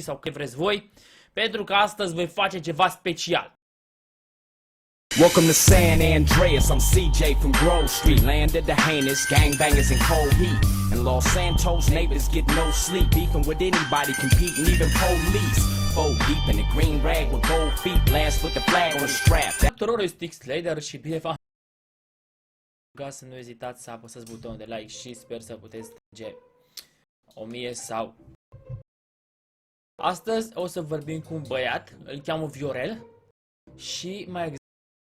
sau cât vreți voi, pentru că astăzi voi face ceva special. Welcome to San Andreas, I'm CJ from Grove Street. Landed the heinous gangbangers in cold heat. And Los Santos neighbors get no sleep. Beefing with anybody, competing, even police. Four deep in the green rag with gold feet. Last with the flag on the strap. Tuturor este X-Slader și bine v-am rugat să nu ezitați să apăsați butonul de like și sper să puteți strânge 1000 sau... Astăzi o să vorbim cu un băiat, îl cheamă Viorel și mai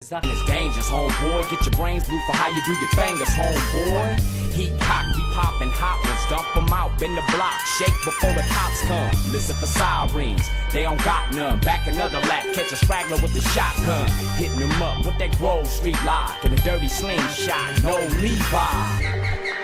exact It's dangerous, homeboy. Get your brains blue for how you do your fingers, homeboy. Heat cock, we poppin' hot ones. Dump them out, bend the block. Shake before the cops come. Listen for sirens, they don't got none. Back another lap, catch a straggler with the shotgun. Hitting them up with that Grove Street lock and a dirty slingshot. No Levi.